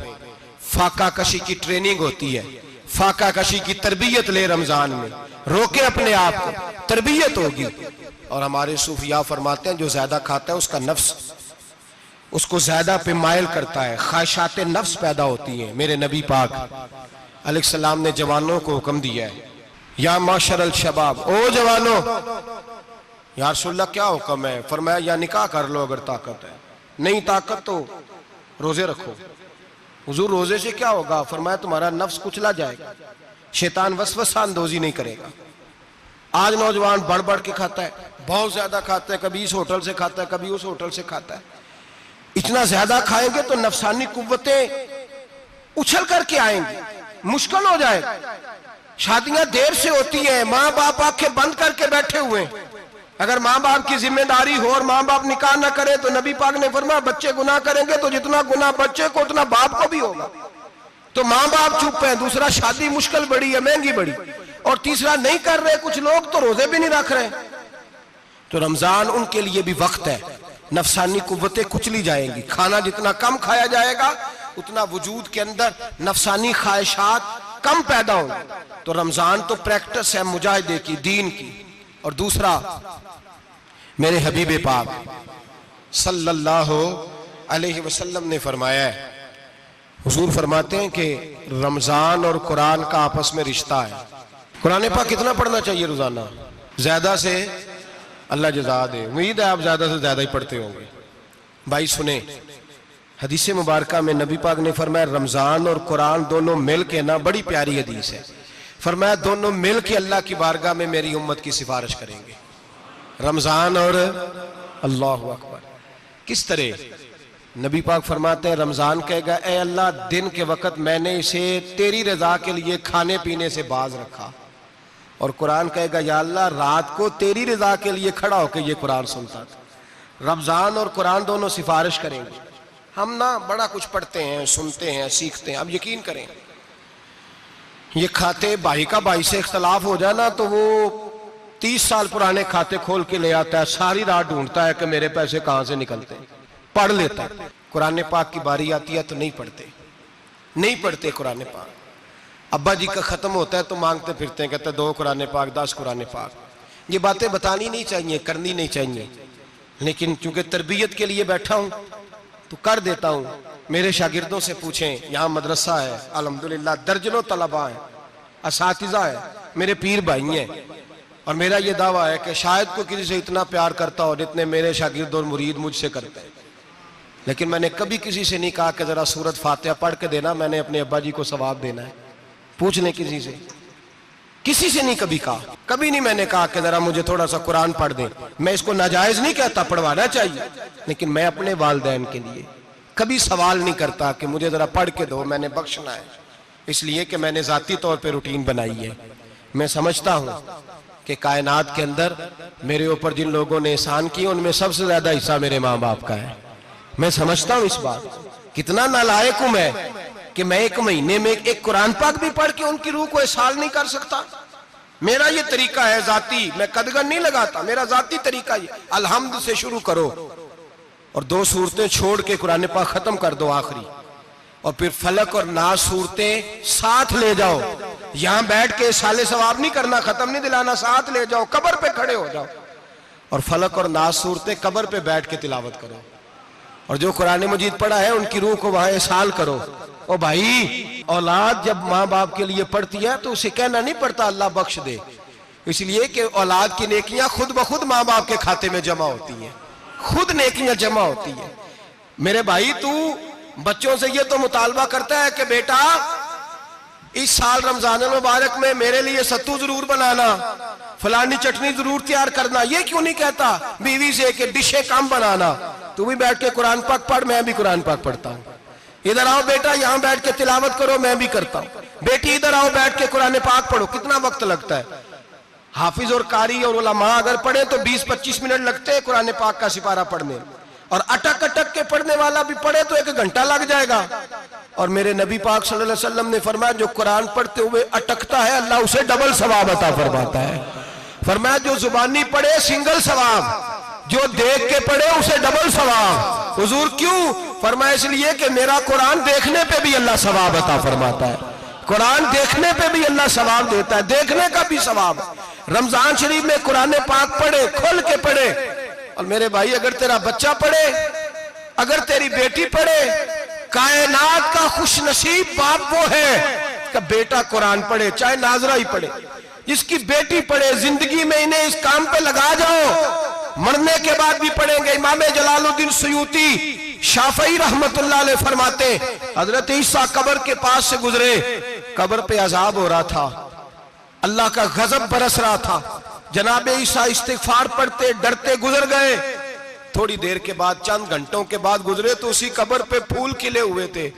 फाका कशी की ट्रेनिंग होती है, फाका कशी की तरबियत ले, रमजान में रोके अपने आप को, तरबियत होगी। और हमारे सूफिया फरमाते हैं जो ज्यादा खाता है उसका नफ्स उसको ज्यादा पे माइल करता है, ख्वाहिशात नफ्स पैदा होती हैं। मेरे नबी पाक अलैहिस्सलाम ने जवानों को हुक्म दिया है, या माशरल शबाब, ओ जवानों, या रसूलल्लाह क्या हुक्म है? फरमाया या निकाह कर लो अगर ताकत है, नहीं ताकत तो रोजे रखो। हुजूर रोजे से क्या होगा? फरमाया तुम्हारा नफ्स कुचला जाएगा, शैतान वसवसा अंदोजी नहीं करेगा। आज नौजवान बढ़ बढ़ के खाता है, बहुत ज्यादा खाता है, कभी इस होटल से खाता है, कभी उस होटल से खाता है। इतना ज्यादा खाएंगे तो नफसानी कुव्वतें उछल करके आएंगी, मुश्किल हो जाएगा। शादियां देर से होती हैं, माँ बाप आंखें बंद करके बैठे हुए हैं। अगर माँ बाप की जिम्मेदारी हो और माँ बाप निकाह ना करे तो नबी पाक ने फरमाया बच्चे गुनाह करेंगे तो जितना गुनाह बच्चे को उतना बाप को भी होगा। तो माँ बाप चुप है, दूसरा शादी मुश्किल बड़ी है, महंगी बड़ी, और तीसरा नहीं कर रहे कुछ लोग तो रोजे भी नहीं रख रहे। तो रमजान उनके लिए भी वक्त है, नफसानी कुव्वतें कुचली जाएंगी। खाना जितना कम खाया जाएगा उतना वजूद के अंदर नफसानी ख्वाहिशात कम पैदा होंगे। तो रमजान तो प्रैक्टिस है मुजाहिदे की, दीन की। और दूसरा मेरे हबीब पाक सल्लल्लाहु अलैहि वसल्लम ने फरमाया है, हुजूर फरमाते हैं कि रमजान और कुरान का आपस में रिश्ता है। कुरान पाक कितना पढ़ना चाहिए रोजाना? ज्यादा से अल्लाह जज़ा दे। उम्मीद है आप ज्यादा से ज्यादा ही पढ़ते होंगे। भाई सुने, हदीस मुबारका में नबी पाक ने फरमाया रमजान और कुरान दोनों मिल के ना, बड़ी प्यारी हदीस है, फरमाया दोनों मिल के अल्लाह की बारगाह में मेरी उम्मत की सिफारिश करेंगे। रमजान और अल्लाहु अकबर। किस तरह? नबी पाक फरमाते हैं रमजान कहेगा ए अल्लाह दिन के वक्त मैंने इसे तेरी रजा के लिए खाने पीने से बाज रखा, और कुरान कहेगा या अल्लाह रात को तेरी रजा के लिए खड़ा होकर ये कुरान सुनता था। रमजान और कुरान दोनों सिफारिश करेंगे। हम ना बड़ा कुछ पढ़ते हैं, सुनते हैं, सीखते हैं। अब यकीन करें, ये खाते भाई का भाई से इख्तलाफ हो जाए ना तो वो 30 साल पुराने खाते खोल के ले आता है, सारी रात ढूंढता है कि मेरे पैसे कहां से निकलते हैं, पढ़ लेता है। कुरान पाक की बारी आती है तो नहीं पढ़ते कुरान पाक। अब्बा जी का खत्म होता है तो मांगते फिरते हैं, कहते 2 कुरान पाक, 10 कुरान पाक। ये बातें बतानी नहीं चाहिए, करनी नहीं चाहिए, लेकिन चूंकि तरबियत के लिए बैठा हूं तो कर देता हूं। मेरे शागिर्दों से पूछें, यहाँ मदरसा है अल्हम्दुलिल्लाह, दर्जनों तलबा है, असातिज़ा है, मेरे पीर भाई हैं, और मेरा ये दावा है कि शायद कोई किसी से इतना प्यार करता हो जितने मेरे शागिर्द और मुरीद मुझसे करते हैं। लेकिन मैंने कभी किसी से नहीं कहा कि जरा सूरत फातिहा पढ़ के देना, मैंने अपने अब्बा जी को सवाब देना है। पूछ लें किसी से नहीं कभी कहा, कभी नहीं मैंने कहा कि जरा मुझे थोड़ा सा कुरान पढ़ दें। मैं इसको नाजायज नहीं कहता, पढ़वाना चाहिए, लेकिन मैं अपने वालिदैन के लिए कभी सवाल नहीं करता कि मुझे जरा पढ़ के दो, मैंने बख्शना है, इसलिए कि मैंने जाती तौर पे रूटीन बनाई है। मैं समझता हूं कि कायनात के अंदर मेरे ऊपर जिन लोगों ने एहसान किए उनमें सबसे ज्यादा हिस्सा मेरे माँ बाप का है। मैं समझता हूं इस बात। कितना नालायक हूं मैं कि मैं 1 महीने में एक कुरान पाक भी पढ़ के उनकी रूह को एहसास नहीं कर सकता। मेरा ये तरीका है जाती, मैं कदगन नहीं लगाता, मेरा जाती तरीका ये, अलहम्द से शुरू करो और 2 सूरतें छोड़ के कुरान पाक खत्म कर दो आखिरी, और फिर फलक और नास सूरतें साथ ले जाओ। यहां बैठ के साले सवाब नहीं करना, खत्म नहीं दिलाना, साथ ले जाओ, कब्र पे खड़े हो जाओ और फलक और नास सूरतें कब्र पे बैठ के तिलावत करो, और जो कुरान मजीद पढ़ा है उनकी रूह को वहां एहसास करो। ओ भाई, औलाद जब माँ बाप के लिए पढ़ती है तो उसे कहना नहीं पड़ता अल्लाह बख्श दे, इसलिए कि औलाद की नेकियां खुद ब खुद माँ बाप के खाते में जमा होती हैं, खुद नेकियां जमा होती हैं। मेरे भाई, तू बच्चों से ये तो मुतालबा करता है कि बेटा इस साल रमजान मुबारक में मेरे लिए सत्तू जरूर बनाना, फलानी चटनी जरूर तैयार करना, ये क्यों नहीं कहता बीवी से कि डिशे कम बनाना? तू भी बैठ के कुरान पाक पढ़, मैं भी कुरान पाक पढ़ता हूँ। इधर आओ बेटा, यहाँ बैठ के तिलावत करो, मैं भी करता हूँ। बेटी इधर आओ, बैठ के कुरान पाक पढ़ो। कितना वक्त लगता है? हाफिज और कारी और उलमा अगर पढ़े तो 20-25 मिनट लगते हैं कुरान पाक का सिपारा पढ़ने, और अटक अटक के पढ़ने वाला भी पढ़े तो 1 घंटा लग जाएगा। और मेरे नबी पाक सल्लल्लाहु अलैहि वसल्लम ने फरमाया जो कुरान पढ़ते हुए अटकता है अल्लाह उसे डबल सवाब अता फरमाता है। फरमाया जो जुबानी पढ़े सिंगल सवाब, जो देख के पढ़े उसे डबल सवाब। हुजूर क्यों? फरमाया इसलिए कि मेरा कुरान देखने पे भी अल्लाह सवाब अता फरमाता है, कुरान देखने पे भी अल्लाह सवाब देता है, देखने का भी सवाब। रमजान शरीफ में कुरान पाक पढ़े, खोल के पढ़े। और मेरे भाई, अगर तेरा बच्चा पढ़े, अगर तेरी बेटी पढ़े, कायनात का खुशनसीब बाप वो है कि बेटा कुरान पढ़े, चाहे नाजरा ही पढ़े, जिसकी बेटी पढ़े। जिंदगी में इन्हें इस काम पे लगा जाओ, मरने के बाद भी पढ़ेंगे। इमाम जलालुद्दीन सुयूती शाफई रहमतुल्लाह अलैह फरमाते, हजरत ईसा कब्र के पास से गुजरे, कब्र पे अजाब हो रहा था, अल्लाह का गजब बरस रहा था। जनाब ईसा इस्तिगफार पढ़ते डरते गुजर गए। थोड़ी देर के बाद, चंद घंटों के बाद गुजरे तो उसी कब्र पे फूल खिले हुए थे,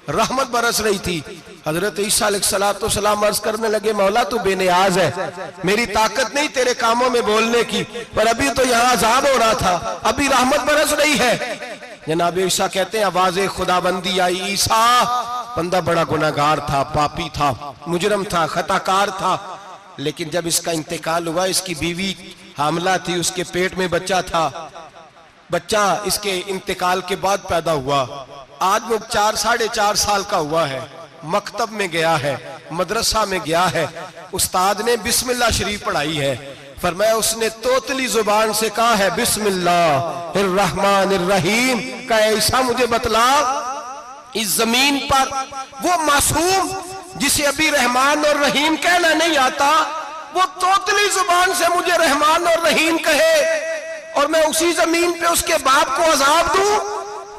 रहमत बरस रही थी। हजरत ईसा अलैहिस्सलाम अर्ज करने लगे, मौला तू बेनियाज है, मेरी ताकत नहीं तेरे कामों में बोलने की, पर अभी तो यहाँ अजाब हो रहा था, अभी रहमत बरस रही है। जनाब ईसा कहते हैं आवाज़े खुदाबंदी आई, ईसा बंदा बड़ा गुनाहगार था, पापी था, मुजरम था, खताकार था, लेकिन जब इसका इंतकाल हुआ, इसकी बीवी हामला थी, उसके पेट में बच्चा था, बच्चा इसके इंतकाल के बाद पैदा हुआ। आज वो 4-4.5 साल का हुआ है, मकतब में गया है, मदरसा में गया है, उस्ताद ने बिस्मिल्लाह शरीफ पढ़ाई है। फरमाया उसने तोतली जुबान से कहा है बिस्मिल्लाहिर्रहमानिर्रहीम का, ऐसा मुझे बतला इस जमीन पर वो मासूम जिसे अभी रहमान और रहीम कहना नहीं आता, वो तोतली जुबान से मुझे रहमान और रहीम कहे और मैं उसी जमीन पे उसके बाप को अजाब दूं?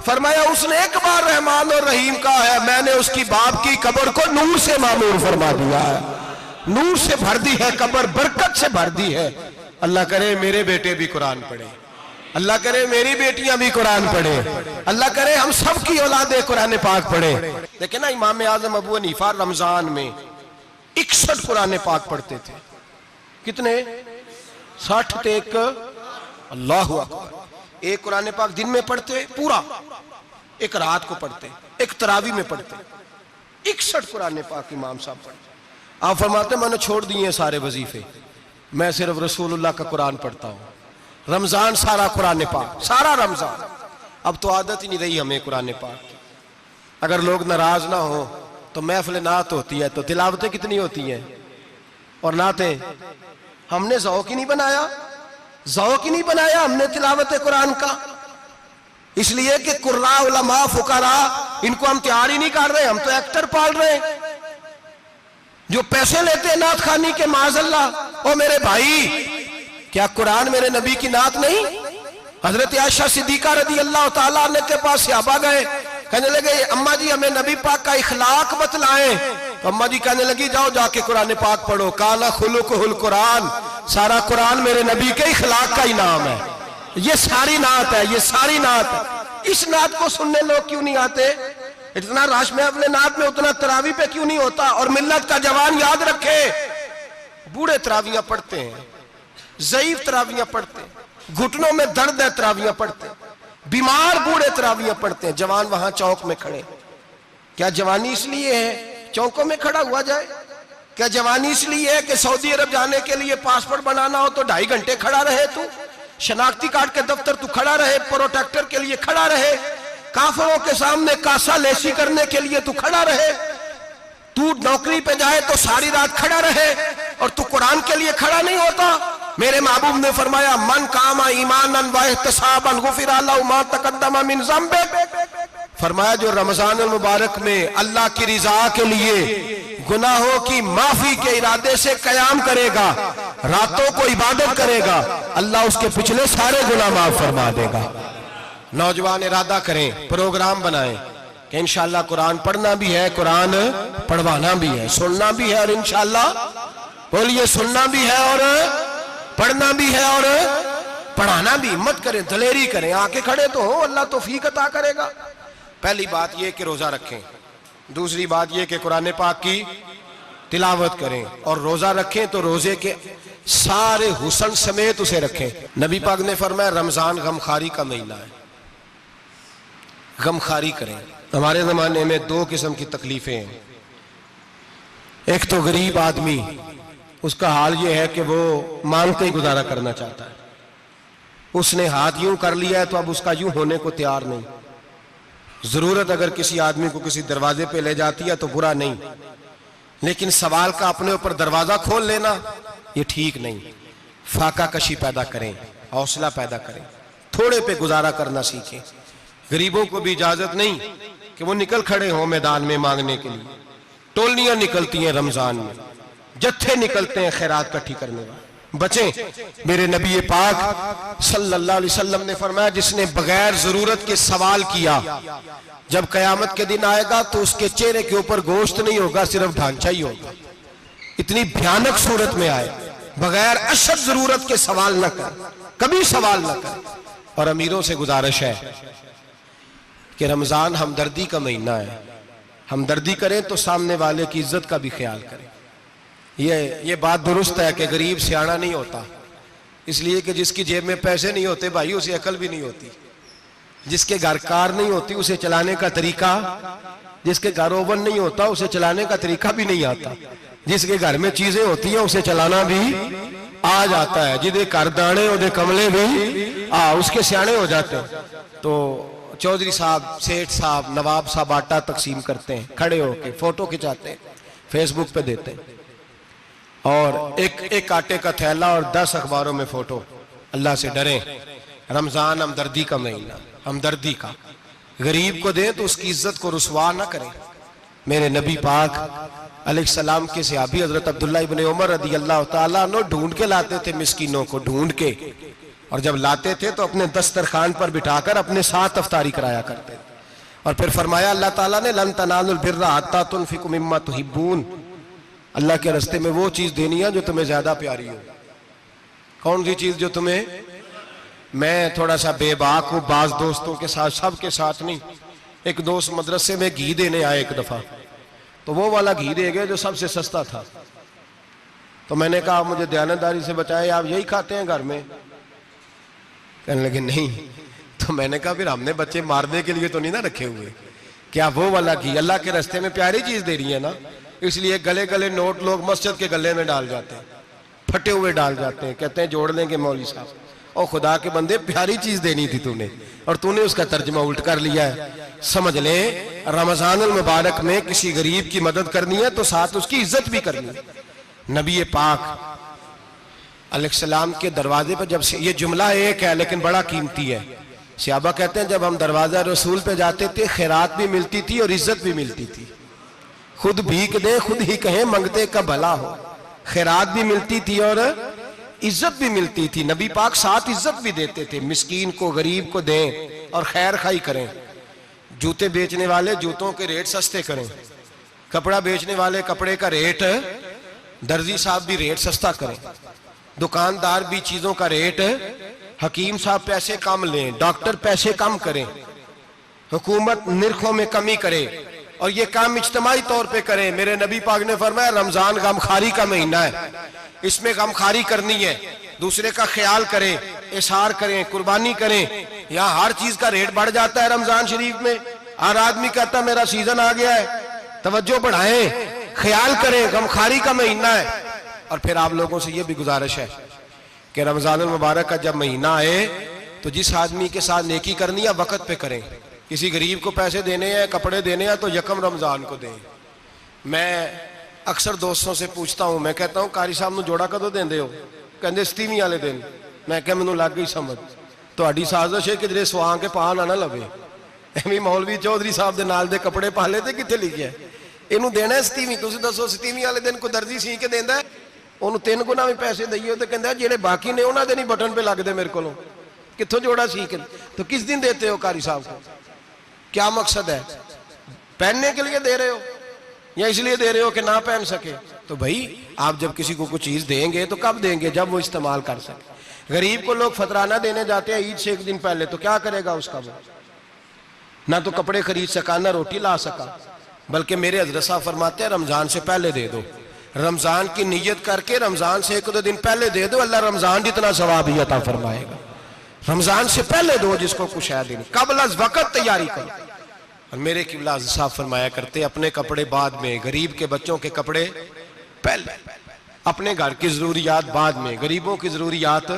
फरमाया उसने एक बार रहमान और रहीम कहा है, मैंने उसकी बाप की कब्र को नूर से मामूर फरमा दिया है, नूर से भर दी है कब्र, बरकत से भर दी है। अल्लाह करे मेरे बेटे भी कुरान पढ़े, अल्लाह करे मेरी बेटियां भी कुरान पढ़े, अल्लाह करे हम सब की औलादे कुरान पाक पढ़े। लेकिन ना इमाम आजम अबू हनीफा रमजान में 61 कुरान पाक पढ़ते थे। कितने? 60 टेक। अल्लाहु अकबर। एक कुरान पाक दिन में पढ़ते पूरा, एक रात को पढ़ते, एक तरावी में पढ़ते। 61 कुरान पाक इमाम साहब पढ़ते। आप फरमाते मैंने छोड़ दिए सारे वजीफे, मैं सिर्फ रसूलुल्लाह का कुरान पढ़ता हूं। रमजान सारा कुरान पाक, सारा रमजान। अब तो आदत ही नहीं रही हमें कुरान पाक की। अगर लोग नाराज ना हो तो महफिल नात होती है तो तिलावतें कितनी होती हैं, और नातें हमने ज़ौक़ ही नहीं बनाया, ज़ौक़ ही नहीं बनाया हमने तिलावत कुरान का। इसलिए कि कुर्रा उलमा फुकरा इनको हम तैयार ही नहीं कर रहे, हम तो एक्टर पाल रहे हैं जो पैसे लेते हैं नात खानी के। माज़अल्लाह। ओ मेरे भाई, क्या कुरान मेरे नबी की नात नहीं? हजरत आयशा सिद्दीका रदी अल्लाह ताला अन्हा के पास सहाबा गए, कहने लगे अम्मा जी हमें नबी पाक का इखलाक बतलाएं। तो अम्मा जी कहने लगी जाओ जाके कुरान पाक पढ़ो, काला खुलुकुल कुरान, सारा कुरान मेरे नबी के इखलाक का ही नाम है। ये सारी नात है, ये सारी नात है। इस नात को सुनने लोग क्यों नहीं आते? इतना रश में अपने नात में, उतना तरावी पे क्यों नहीं होता? और मिल्लत का जवान याद रखे, बूढ़े तरावियां पढ़ते हैं, ज़ईफ तरावियां पढ़ते हैं, घुटनों में दर्द है तरावियां पढ़ते हैं, बीमार बूढ़े तरावियां पढ़ते हैं, जवान वहां चौक में खड़े। क्या जवानी इसलिए है चौकों में खड़ा हुआ जाए? क्या जवानी इसलिए है कि सऊदी अरब जाने के लिए पासपोर्ट बनाना हो तो 2.5 घंटे खड़ा रहे तू, शनाख्ती कार्ड के दफ्तर तू खड़ा रहे, प्रोटेक्टर के लिए खड़ा रहे, काफिरों के सामने कासा लेसी करने के लिए तू खड़ा रहे, तू नौकरी पे जाए तो सारी रात खड़ा रहे, और तू कुरान के लिए खड़ा नहीं होता? मेरे महबूब ने फरमाया मन कामा ईमानन व इहतिसाबन गुफिरा लहु मा तक़द्दम मिन ज़ंबि। फरमाया जो रमजान मुबारक में अल्लाह की रिजा के लिए गुनाहों की माफी के इरादे से कयाम करेगा, रातों को इबादत करेगा, अल्लाह उसके पिछले सारे गुनाह माफ फरमा देगा। नौजवान इरादा करें, प्रोग्राम बनाएं कि इंशाअल्लाह कुरान पढ़ना भी है, कुरान पढ़वाना भी है, सुनना भी है, और इंशाअल्लाह बोलिए सुनना भी है और पढ़ना भी है और पढ़ाना भी। हिम्मत करें, दलेरी करें, आके खड़े तो हो, अल्लाह तौफीक अता करेगा। पहली बात यह कि रोजा रखें, दूसरी बात यह कि कुरान पाक की तिलावत करें, और रोजा रखें तो रोजे के सारे हुस्न समेत उसे रखें। नबी पाक ने फरमाया रमजान गमखारी का महीना है, गमखारी करें। हमारे जमाने में 2 किस्म की तकलीफें हैं। एक तो गरीब आदमी, उसका हाल यह है कि वो मांगते ही गुजारा करना चाहता है, उसने हाथ यूं कर लिया है तो अब उसका यूं होने को तैयार नहीं। जरूरत अगर किसी आदमी को किसी दरवाजे पे ले जाती है तो बुरा नहीं, लेकिन सवाल का अपने ऊपर दरवाजा खोल लेना ये ठीक नहीं। फाका कशी पैदा करें, हौसला पैदा करें, थोड़े पे गुजारा करना सीखें। गरीबों को भी इजाजत नहीं कि वो निकल खड़े हों मैदान में मांगने के लिए। टोलियां निकलती हैं रमजान में, जत्थे निकलते हैं खैरात इकट्ठी करने वाले। बचें। मेरे नबी पाक सल्लल्लाहु अलैहि वसल्लम ने फरमाया जिसने बगैर जरूरत के सवाल किया, जब कयामत के दिन आएगा तो उसके चेहरे के ऊपर गोश्त नहीं होगा, सिर्फ ढांचा ही होगा। इतनी भयानक सूरत में आए, बगैर अशद जरूरत के सवाल न कर, कभी सवाल न कर। और अमीरों से गुजारिश है कि रमजान हमदर्दी का महीना है, हमदर्दी करें तो सामने वाले की इज्जत का भी ख्याल करें। ये बात दुरुस्त है कि गरीब सियाना नहीं होता, इसलिए कि जिसकी जेब में पैसे नहीं होते भाई उसे अकल भी नहीं होती। जिसके घर कार नहीं होती उसे चलाने का तरीका, जिसके घर ओवन नहीं होता उसे चलाने का तरीका भी नहीं आता। जिसके घर में चीजें होती हैं उसे चलाना भी आ जाता है। जिदे घर दाने उदे कमले भी उसके सियाने हो जाते हैं। तो चौधरी साहब, सेठ साहब, नवाब साहब आटा तकसीम करते हैं, खड़े होके फोटो खिंचाते हैं, फेसबुक पे देते हैं, और एक आटे का थैला और 10 अखबारों में फोटो। अल्लाह से डरें। रमजान हमदर्दी का महीना, हमदर्दी का। गरीब को दें तो उसकी इज्जत को रुसवा ना करें, मेरे नबी पाक अलैहिस्सलाम के सहाबी हजरत अब्दुल्ला इब्ने उमर रदी अल्लाह ताला अन्हु ढूंढ के लाते थे मिस्कीनों को, ढूंढ के, और जब लाते थे तो अपने दस्तरखान पर बिठाकर अपने साथ अफ्तारी कराया करते थे। और फिर फरमाया अल्लाह ताला ने, लन तनालुल बिर्रा हत्ता तुनफिकु मिम्मा तुहिब्बून, अल्लाह के रास्ते में वो चीज देनी है जो तुम्हें ज्यादा प्यारी हो। कौन सी चीज जो तुम्हें, मैं थोड़ा सा बेबाक हूं, बाज दोस्तों के साथ, सबके साथ नहीं। एक दोस्त मदरसे में घी देने आए एक दफा, तो वो वाला घी दे गए जो सबसे सस्ता था। तो मैंने कहा मुझे दयानतदारी से बचाए, आप यही खाते हैं घर में? कहने लगे नहीं। तो मैंने कहा फिर हमने बच्चे मारने के लिए तो नहीं ना रखे हुए, क्या वो वाला घी अल्लाह के रास्ते में प्यारी चीज दे रही है ना, इसलिए गले गले नोट लोग मस्जिद के गले में डाल जाते हैं, फटे हुए डाल जाते हैं, कहते हैं जोड़ लेंगे मौलवी साहब। और खुदा के बंदे, प्यारी चीज देनी थी तूने और तूने उसका तर्जमा उल्ट कर लिया है। समझ ले, रमजानुल मुबारक में किसी गरीब की मदद करनी है तो साथ उसकी इज्जत भी करनी है। नबी पाक अलैहिस्सलाम के दरवाजे पर जब से, ये जुमला एक है लेकिन बड़ा कीमती है, सहाबा कहते हैं जब हम दरवाजा रसूल पे जाते थे खैरात भी मिलती थी और इज्जत भी मिलती थी। खुद भीख दे खुद ही कहें मंगते का भला हो, खैरात भी मिलती थी और इज्जत भी मिलती थी। नबी पाक साथ इज्जत भी देते थे, मिस्कीन को गरीब को दें और खैर खाई करें। जूते बेचने वाले जूतों के रेट सस्ते करें, कपड़ा बेचने वाले कपड़े का रेट, दर्जी साहब भी रेट सस्ता करें, दुकानदार भी चीजों का रेट, हकीम साहब पैसे कम लें, डॉक्टर पैसे कम करें, हुकूमत निर्खों में कमी करे और ये काम इज्तिमाई तौर पे करें। मेरे नबी पाक ने फरमाया रमजान गमखारी का महीना है, इसमें गमखारी करनी है, दूसरे का ख्याल करें, इशार करें, कुर्बानी करें। यहाँ हर चीज का रेट बढ़ जाता है रमजान शरीफ में। हर आदमी कहता मेरा सीजन आ गया है, तवज्जो बढ़ाएं, ख्याल करें, गमखारी का महीना है। और फिर आप लोगों से ये भी गुजारिश है कि रमजानुल मुबारक का जब महीना आए तो जिस आदमी के साथ नेकी करनी है वक्त पे करें। किसी गरीब को पैसे देने हैं, कपड़े देने हैं तो यकम रमजान को दें। मैं अक्सर दोस्तों से पूछता हूं, मैं कहता हूं कारी साहब नूं जोड़ा कदों देंदे हो? कहंदे 27 वाले दिन। मैं कहा मैनूं लग गई समझ, तुहाडी साजिश है किधरे सवा के पा ना लवे। एवं मौलवी चौधरी साहब दे नाल दे कपड़े पा ले ते कित्थे लिखिआ इहनूं देना 27? तुसीं दसो 27 वाले दिन कोई दर्जी सी के देंदा है? ਉਹਨੂੰ 3 ਗੁਣਾ ਵੀ पैसे दईए तो कहता ਜਿਹੜੇ बाकी ने उन्होंने नहीं बटन पे लगते मेरे को, कितों जोड़ा सीख। तो किस दिन देते हो कारी साहब को? क्या मकसद है? पहनने के लिए दे रहे हो या इसलिए दे रहे हो कि ना पहन सके? तो भाई आप जब किसी को कुछ चीज देंगे तो कब देंगे? जब वो इस्तेमाल कर सके। गरीब को लोग फतराना देने जाते हैं ईद से एक दिन पहले, तो क्या करेगा उसका? वो ना तो कपड़े खरीद सका ना रोटी ला सका। बल्कि मेरे हजरत साहब फरमाते हैं रमजान से पहले दे दो, रमजान की नियत करके रमजान से 1-2 दिन पहले दे दो, अल्लाह रमजान जितना सवाब ही अता फरमाएगा। रमजान से पहले दो जिसको कुछ है दिन, कबल अज़ वक़्त तैयारी करो। और मेरे किबला साहब फरमाया करते अपने कपड़े बाद में, गरीब के बच्चों के कपड़े पहले, अपने घर की जरूरियात बाद में, गरीबों की जरूरियात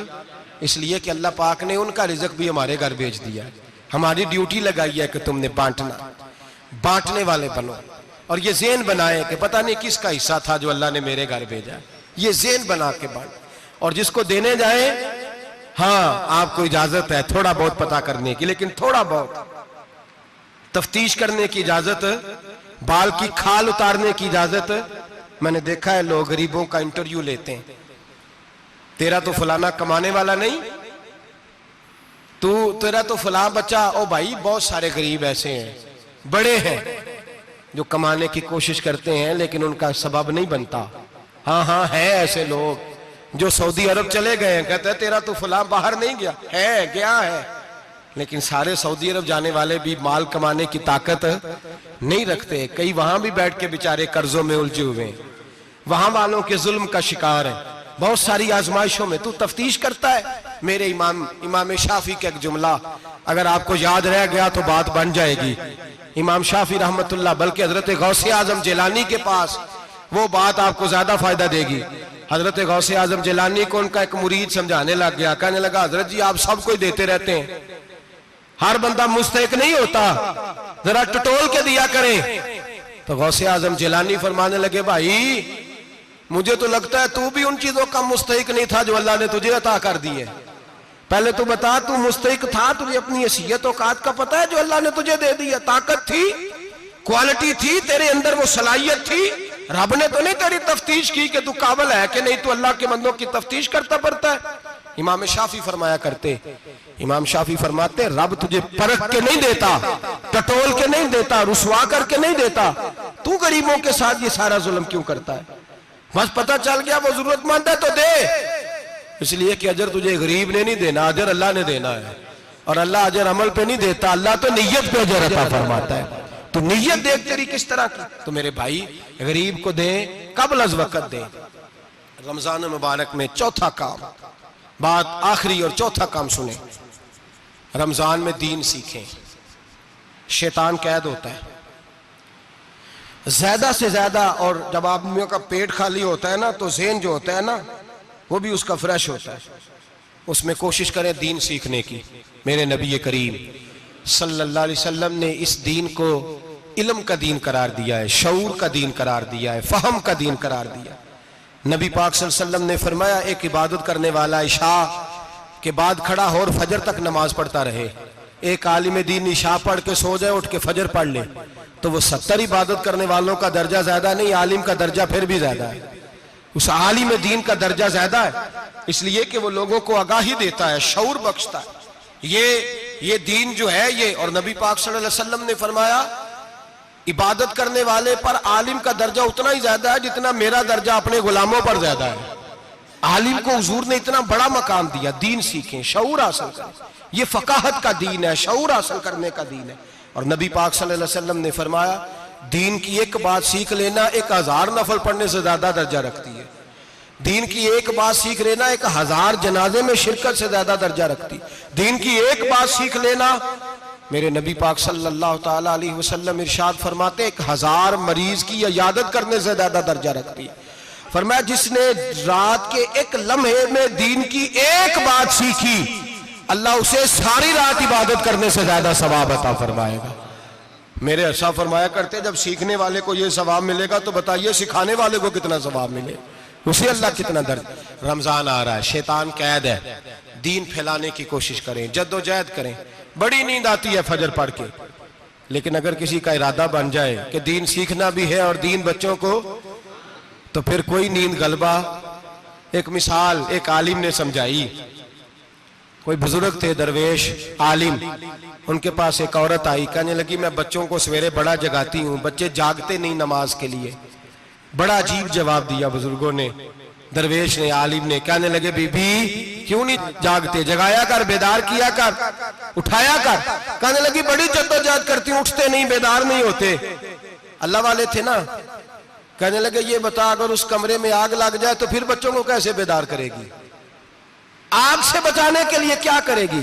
इसलिए कि अल्लाह पाक ने उनका रिज़्क़ भी हमारे घर भेज दिया। हमारी ड्यूटी लगाई है कि तुमने बांटना, बांटने वाले बनो। और ये ज़हन बनाए कि पता नहीं किसका हिस्सा था जो अल्लाह ने मेरे घर भेजा, ये ज़हन बना के बांट। और जिसको देने जाए, हाँ आपको इजाजत है थोड़ा बहुत पता करने की, लेकिन थोड़ा बहुत तफ्तीश करने की इजाजत, बाल की खाल उतारने की इजाजत। मैंने देखा है लोग गरीबों का इंटरव्यू लेते हैं, तेरा तो फलाना कमाने वाला नहीं, तेरा तो फलां बच्चा। ओ भाई बहुत सारे गरीब ऐसे हैं, बड़े हैं जो कमाने की कोशिश करते हैं लेकिन उनका सबब नहीं बनता। हाँ हाँ है ऐसे लोग जो सऊदी अरब चले गए हैं, कहते हैं तेरा तो फलां बाहर नहीं गया है, गया है, लेकिन सारे सऊदी अरब जाने वाले भी माल कमाने की ताकत नहीं रखते। कई वहां भी बैठ के बेचारे कर्जों में उलझे हुए हैं, वहां वालों के जुल्म का शिकार है, बहुत सारी आजमाइशों में। तू तफ्तीश करता है। मेरे इमाम शाफी का एक जुमला अगर आपको याद रह गया तो बात बन जाएगी। इमाम शाफी रहमतुल्लाह, बल्कि हजरत गौसे आजम जिलानी के पास वो बात आपको ज्यादा फायदा देगी। हजरत गौसे आजम जिलानी को उनका एक मुरीद समझाने लग गया, कहने लगा हजरत जी आप सबको ही देते रहते हैं, हर बंदा मुस्तहिक नहीं होता, जरा टटोल के दिया करें। तो गौसे आजम जिलानी फरमाने लगे भाई मुझे तो लगता है तू भी उन चीजों का मुस्तहिक नहीं था जो अल्लाह ने तुझे अता कर दी है। पहले तू बता, तू मुस्तहिक था? तुझे अपनी हैसियत औकात का पता है जो अल्लाह ने तुझे दे दी है? ताकत थी? क्वालिटी थी तेरे अंदर, वो सलाहियत थी। रब ने तो नहीं तेरी तफ्तीश की कि तू काबिल है कि नहीं, तू अल्लाह के बंदों की तफ्तीश करता पड़ता है। इमाम शाफी फरमाया करते, इमाम शाफी फरमाते, रब तुझे परख के नहीं देता, टटोल के नहीं देता, रुसवा करके नहीं देता, तू गरीबों के साथ ये सारा जुल्म क्यों करता है? बस पता चल गया वो जरूरतमंद है तो दे, इसलिए कि अजर तुझे गरीब ने नहीं देना, अजर अल्लाह ने देना है। और अल्लाह अजर अमल पे नहीं देता, अल्लाह तो नियत पे अजर अता फरमाता है। तो नियत देख तेरी किस तरह की। तो मेरे भाई गरीब को दे, कबल अज वक़्त दे। रमजान मुबारक में चौथा काम, बात आखिरी और चौथा काम सुने, रमजान में दीन सीखें। शैतान कैद होता है ज्यादा से ज्यादा, और जब आदमियों का पेट खाली होता है ना तो ज़हन जो होता है ना वो भी उसका फ्रेश होता है। उसमें कोशिश करें दीन सीखने की। मेरे नबी करीम सल्लल्लाहु अलैहि वसल्लम ने इस दीन को इल्म का दीन करार दिया है, शऊर का दीन करार दिया है, फहम का दीन करार दिया। नबी पाक सल्लल्लाहु अलैहि वसल्लम ने फरमाया, एक इबादत करने वाला इशा के बाद खड़ा हो और फजर तक नमाज पढ़ता रहे। एक आलिम दीन इशा पढ़ के सो जाए, उठ के फजर पढ़ ले, तो वो 70 इबादत करने वालों का दर्जा ज्यादा नहीं, आलिम का दर्जा फिर भी ज्यादा है। उस आलिम दीन का दर्जा ज्यादा है, इसलिए कि वो लोगों को आगाही देता है, शऊर बख्शता है। ये दीन जो है ये, और नबी पाक सल्लल्लाहु अलैहि वसल्लम ने फरमाया, इबादत करने वाले पर आलिम का दर्जा उतना ही ज्यादा है जितना मेरा दर्जा अपने गुलामों पर ज्यादा है। आलिम को हुजूर ने इतना बड़ा मकाम दिया। दीन सीखें, शऊर हासिल करें। ये फकाहत का दीन है, शऊर हासिल करने का दीन है। और नबी पाक सल्लल्लाहु अलैहि वसल्लम ने फरमाया, दीन की एक बात सीख लेना 1000 नफल पढ़ने से ज्यादा दर्जा रखती है। दीन की एक बात सीख लेना 1000 जनाजे में शिरकत से ज्यादा दर्जा रखती। दीन की एक बात सीख लेना, मेरे नबी पाक सल्लल्लाहु ताला अलैहि वसल्लम इरशाद फरमाते, 1000 मरीज की इयादत करने से ज्यादा दर्जा रखती। फरमाया, जिसने रात के एक लम्हे में दीन की एक बात सीखी, अल्लाह उसे सारी रात इबादत करने से ज्यादा सवाब अता फरमाएगा। मेरे अर्शा फरमाया करते, जब सीखने वाले को यह सवाब मिलेगा तो बताइए सिखाने वाले को कितना सवाब मिले, उसे अल्लाह कितना दर्द। रमजान आ रहा है, शैतान कैद है, दीन फैलाने की कोशिश करें, जद्दोजहद करें। बड़ी नींद आती है फजर पढ़ के, लेकिन अगर किसी का इरादा बन जाए कि दीन सीखना भी है और दीन बच्चों को, तो फिर कोई नींद गलबा। एक मिसाल एक आलिम ने समझाई। कोई बुजुर्ग थे, दरवेश आलिम, उनके पास एक औरत आई, कहने लगी, मैं बच्चों को सवेरे बड़ा जगाती हूँ, बच्चे जागते नहीं नमाज के लिए। बड़ा अजीब जवाब दिया बुजुर्गों ने, दरवेश ने, आलिम ने। कहने लगे, बीबी क्यों नहीं जागते, जगाया कर, बेदार किया कर, उठाया कर। कहने लगी, बड़ी जद्दोजहद करती हूँ, उठते नहीं, बेदार नहीं होते। अल्लाह वाले थे ना। कहने लगे, ये बता, अगर उस कमरे में आग लग जाए तो फिर बच्चों को कैसे बेदार करेगी? आग से बचाने के लिए क्या करेगी?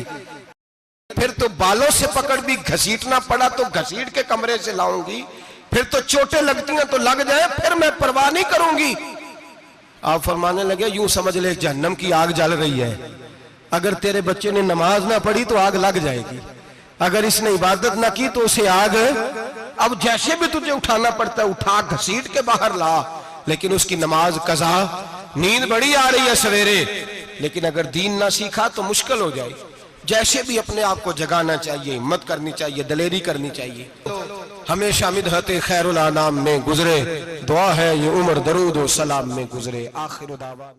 फिर तो बालों से पकड़ भी घसीटना पड़ा तो घसीट के कमरे से लाऊंगी, फिर तो चोटें लगती हैं तो लग जाए, फिर मैं परवाह नहीं करूंगी। आप फरमाने लगे, यूं समझ ले जहन्नम की आग जल रही है, अगर तेरे बच्चे ने नमाज ना पढ़ी तो आग लग जाएगी, अगर इसने इबादत ना की तो उसे आग, अब जैसे भी तुझे उठाना पड़ता है उठा घसीट के बाहर ला, लेकिन उसकी नमाज कज़ा। नींद बड़ी आ रही है सवेरे, लेकिन अगर दीन ना सीखा तो मुश्किल हो जाए। जैसे भी अपने आप को जगाना चाहिए, हिम्मत करनी चाहिए, दलेरी करनी चाहिए। हमेशा मिदहत खैरुल आनाम में गुजरे, दुआ है ये उम्र दरूद व सलाम में गुजरे। आखिर दावा।